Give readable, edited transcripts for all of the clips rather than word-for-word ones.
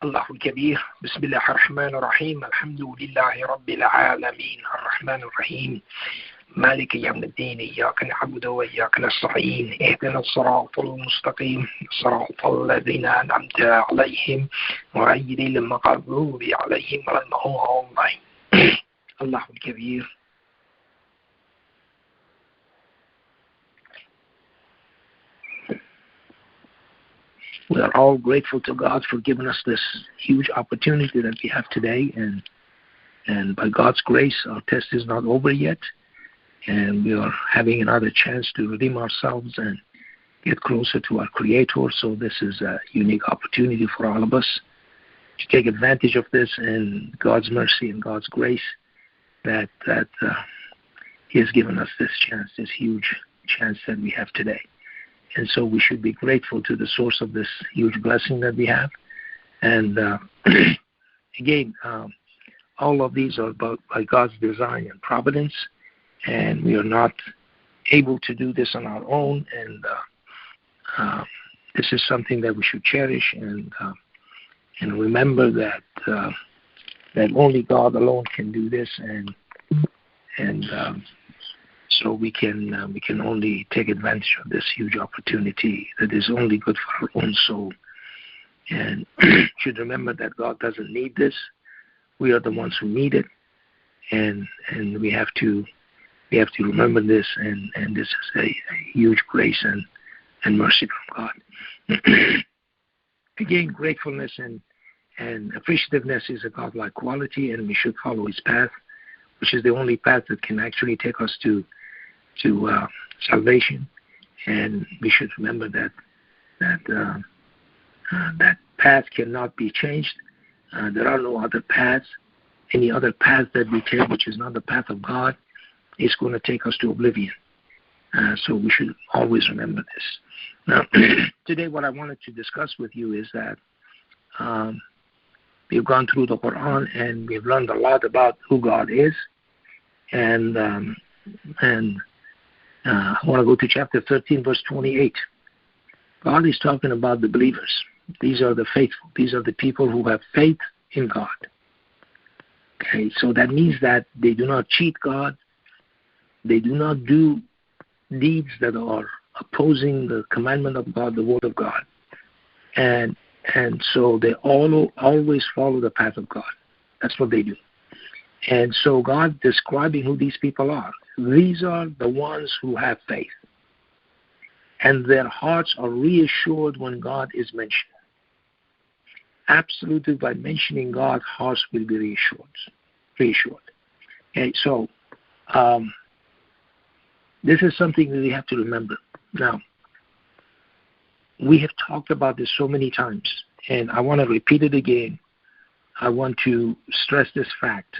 الله الكبير. بسم الله الرحمن الرحيم. الحمد لله رب العالمين الرحمن الرحيم مالك يوم الدين. إياك نعبد وإياك نستعين. اهدنا الصراط المستقيم صراط الذين أنعمت عليهم غير المغضوب عليهم ولا الضالين. الله الكبير. We are all grateful to God for giving us this huge opportunity that we have today, and by God's grace, our test is not over yet, and we are having another chance to redeem ourselves and get closer to our Creator. So this is a unique opportunity for all of us to take advantage of this and God's mercy and God's grace that He has given us this chance, this huge chance that we have today. And so we should be grateful to the source of this huge blessing that we have. And again, all of these are by God's design and providence, and we are not able to do this on our own. And this is something that we should cherish and remember that only God alone can do this, and so we can only take advantage of this huge opportunity that is only good for our own soul. And should remember that God doesn't need this. We are the ones who need it, and we have to remember this. And this is a huge grace and mercy from God. Again, gratefulness and appreciativeness is a godlike quality, and we should follow His path, which is the only path that can actually take us to salvation. And we should remember that path cannot be changed. There are no other paths. Any other path that we take, which is not the path of God, is going to take us to oblivion. So we should always remember this. Now, today what I wanted to discuss with you is that we've gone through the Quran and we've learned a lot about who God is. And I want to go to chapter 13, verse 28. God is talking about the believers. These are the faithful. These are the people who have faith in God. Okay, so that means that they do not cheat God. They do not do deeds that are opposing the commandment of God, the word of God. And so they always follow the path of God. That's what they do. And so God describing who these people are. These are the ones who have faith. And their hearts are reassured when God is mentioned. Absolutely, by mentioning God, hearts will be reassured. Okay, so this is something that we have to remember. Now, we have talked about this so many times, and I want to repeat it again. I want to stress this fact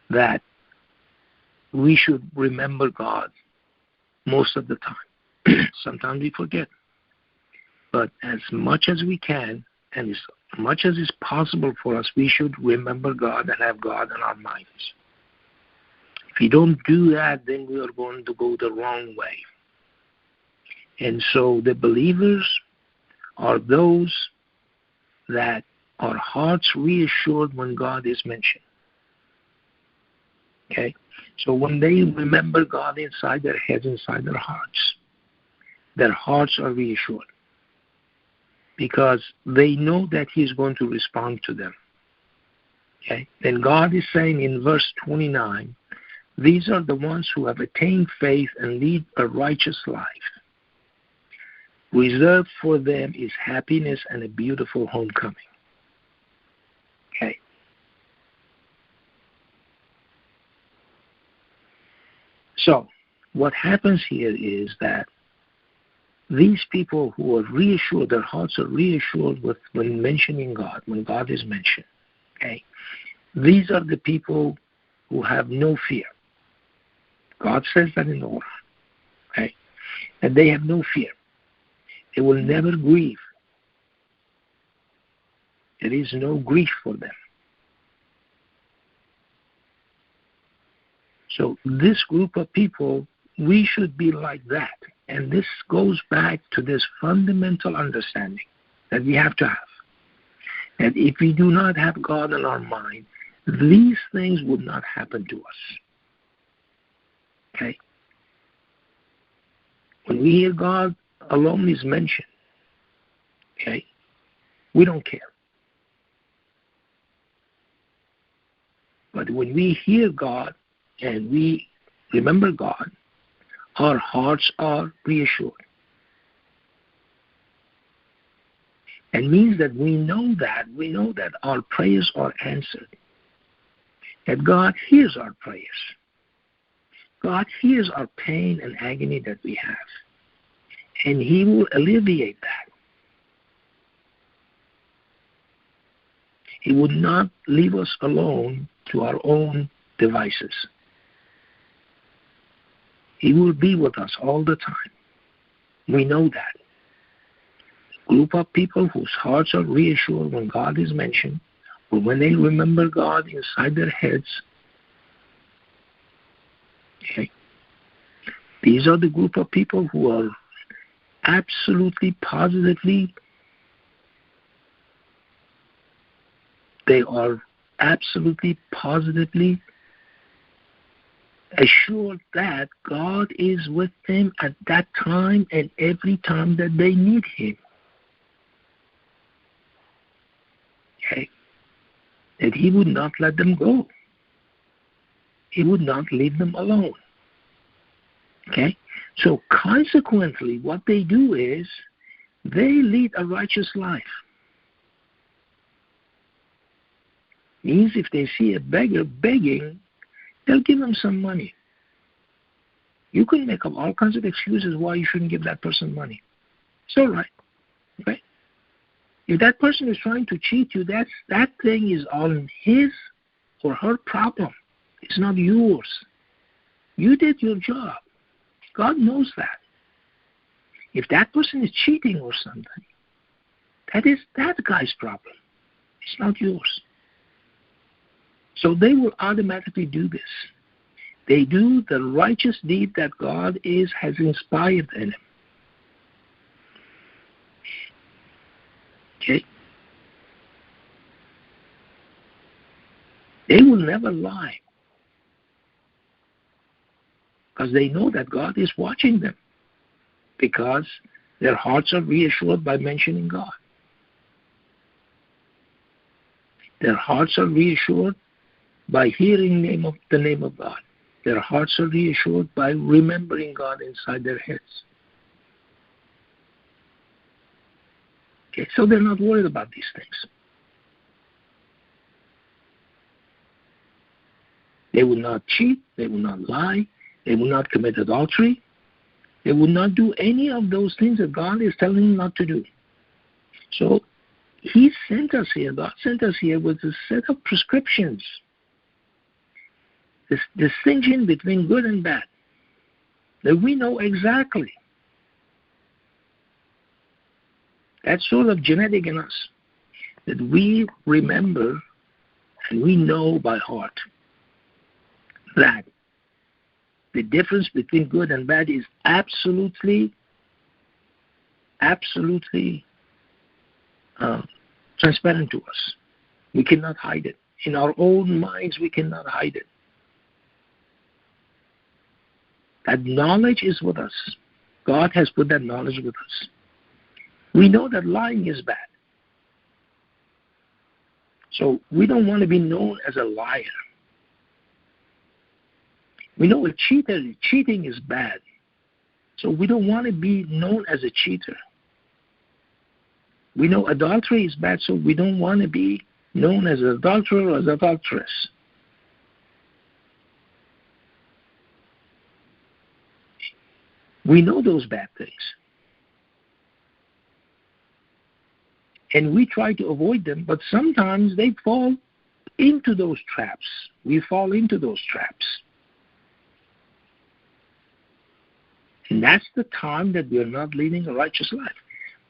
that we should remember God most of the time. Sometimes we forget. But as much as we can, and as much as is possible for us, we should remember God and have God in our minds. If we don't do that, then we are going to go the wrong way. And so the believers are those that are hearts reassured when God is mentioned. Okay? So when they remember God inside their heads, inside their hearts are reassured. Because they know that He is going to respond to them. Okay? Then God is saying in verse 29, these are the ones who have attained faith and lead a righteous life. Reserved for them is happiness and a beautiful homecoming. Okay. So, what happens here is that these people who are reassured, their hearts are reassured when mentioning God, when God is mentioned. Okay. These are the people who have no fear. God says that in the Quran. Okay. And they have no fear. They will never grieve. There is no grief for them. So this group of people, we should be like that. And this goes back to this fundamental understanding that we have to have. that if we do not have God in our mind, these things would not happen to us. Okay? When we hear God alone is mentioned, okay, we don't care. But when we hear God and we remember God, our hearts are reassured. It means that we know that our prayers are answered. That God hears our prayers. God hears our pain and agony that we have. And He will alleviate that. He would not leave us alone to our own devices. He will be with us all the time. We know that. A group of people whose hearts are reassured when God is mentioned, or when they remember God inside their heads. Okay? These are the group of people who are absolutely, positively, assured that God is with them at that time and every time that they need Him. Okay? That He would not let them go. He would not leave them alone. Okay? So consequently, what they do is they lead a righteous life. Means if they see a beggar begging, they'll give him some money. You can make up all kinds of excuses why you shouldn't give that person money. It's all right. Okay? If that person is trying to cheat you, that thing is on his or her problem. It's not yours. You did your job. God knows that. If that person is cheating or something, that is that guy's problem. It's not yours. So they will automatically do this. They do the righteous deed that God has inspired in them. Okay? They will never lie because they know that God is watching them, because their hearts are reassured by mentioning God. Their hearts are reassured by hearing the name of God. Their hearts are reassured by remembering God inside their heads. Okay, so they're not worried about these things. They will not cheat. They will not lie. They will not commit adultery. They will not do any of those things that God is telling them not to do. So He sent us here. God sent us here with a set of prescriptions. This distinction between good and bad, that we know exactly. That's sort of genetic in us, that we remember and we know by heart that the difference between good and bad is absolutely transparent to us. We cannot hide it. In our own minds, we cannot hide it. That knowledge is with us. God has put that knowledge with us. We know that lying is bad. So we don't want to be known as a liar. We know cheating is bad. So we don't want to be known as a cheater. We know adultery is bad, so we don't want to be known as an adulterer or as an adulteress. We know those bad things. And we try to avoid them, but sometimes they fall into those traps. We fall into those traps. And that's the time that we are not leading a righteous life.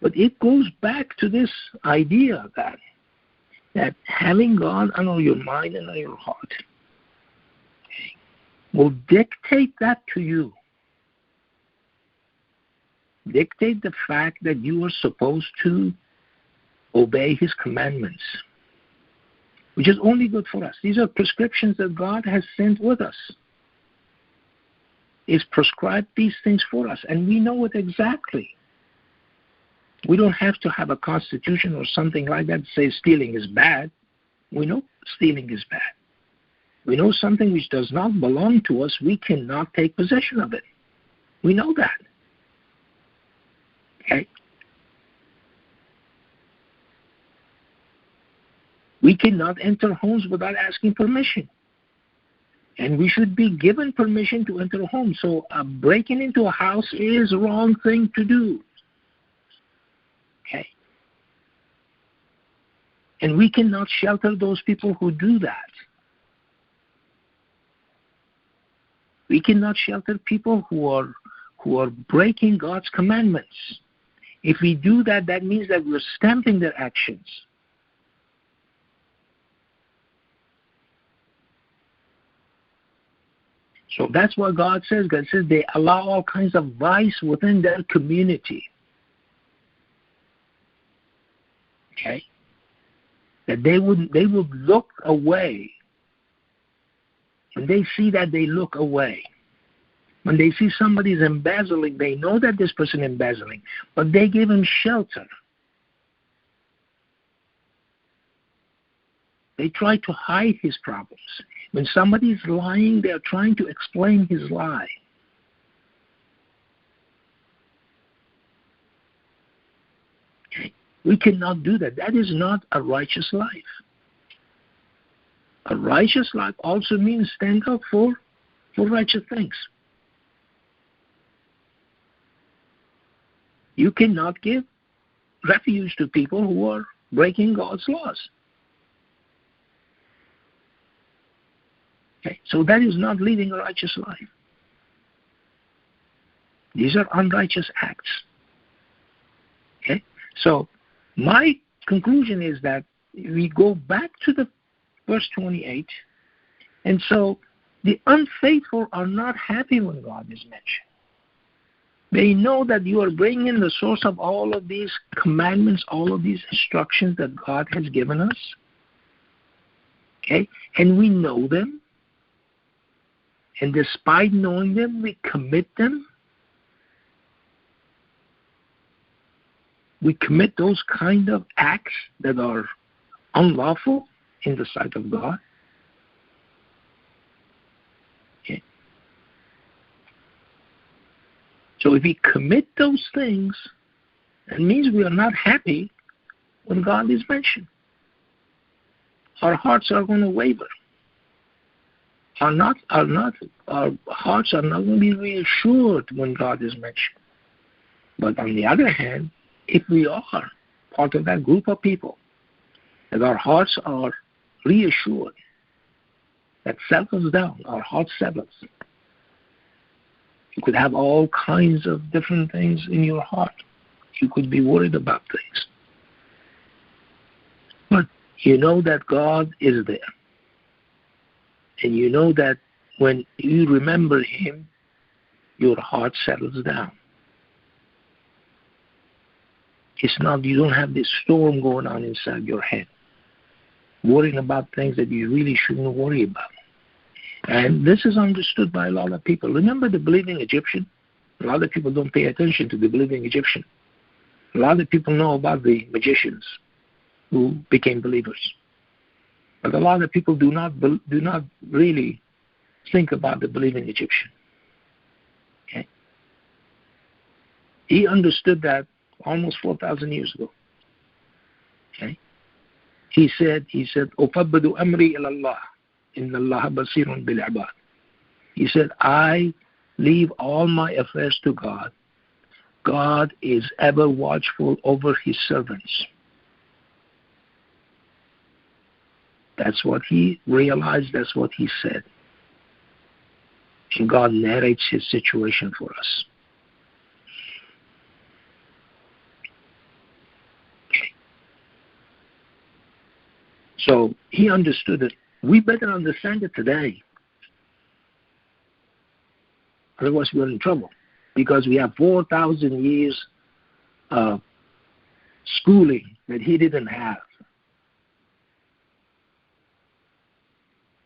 But it goes back to this idea that having God on your mind and on your heart will dictate that to you. Dictate the fact that you are supposed to obey his commandments, which is only good for us. These are prescriptions that God has sent with us. He's prescribed these things for us, and we know it exactly. We don't have to have a constitution or something like that that says stealing is bad. We know stealing is bad. We know something which does not belong to us, we cannot take possession of it. We know that. Okay? We cannot enter homes without asking permission. And we should be given permission to enter a home. So breaking into a house is the wrong thing to do. Okay? And we cannot shelter those people who do that. We cannot shelter people who are breaking God's commandments. If we do that, that means that we're stamping their actions. So that's what God says. God says they allow all kinds of vice within their community. Okay? That they would look away. When they see that, they look away. When they see somebody's embezzling, they know that this person is embezzling, but they give him shelter. They try to hide his problems. When somebody's lying, they're trying to explain his lie. Okay. We cannot do that. That is not a righteous life. A righteous life also means stand up for righteous things. You cannot give refuge to people who are breaking God's laws. Okay? So that is not living a righteous life. These are unrighteous acts. Okay? So my conclusion is that we go back to the verse 28, and so the unfaithful are not happy when God is mentioned. They know that you are bringing the source of all of these commandments, all of these instructions that God has given us. Okay? And we know them. And despite knowing them, we commit them. We commit those kind of acts that are unlawful in the sight of God. Okay. So if we commit those things, that means we are not happy when God is mentioned. Our hearts are going to waver. Our hearts are not going to be reassured when God is mentioned. But on the other hand, if we are part of that group of people, that our hearts are reassured, that settles down, our heart settles. You could have all kinds of different things in your heart. You could be worried about things. But you know that God is there. And you know that when you remember Him, your heart settles down. It's not, you don't have this storm going on inside your head, worrying about things that you really shouldn't worry about. And this is understood by a lot of people. Remember the believing Egyptian? A lot of people don't pay attention to the believing Egyptian. A lot of people know about the magicians who became believers. But a lot of people do not really think about the believing Egyptian. Okay? He understood that almost 4,000 years ago. Okay? He said, "Ufabbadu amri ila Allah, inna Allah basirun bil ibad." He said, I leave all my affairs to God. God is ever watchful over His servants. That's what he realized. That's what he said. And God narrates His situation for us. Okay. So he understood it. We better understand it today. Otherwise we're in trouble. Because we have 4,000 years of schooling that he didn't have.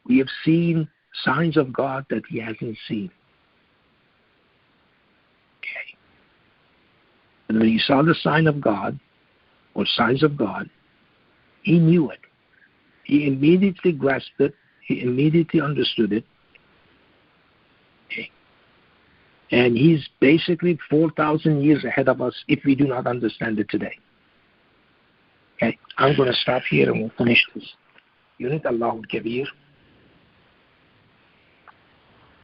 We have seen signs of God that he hasn't seen. Okay. And when he saw the sign of God, or signs of God, he knew it. He immediately grasped it. He immediately understood it. Okay. And he's basically 4,000 years ahead of us if we do not understand it today. Okay. I'm going to stop here and we'll finish this unit. Allahu Kabir.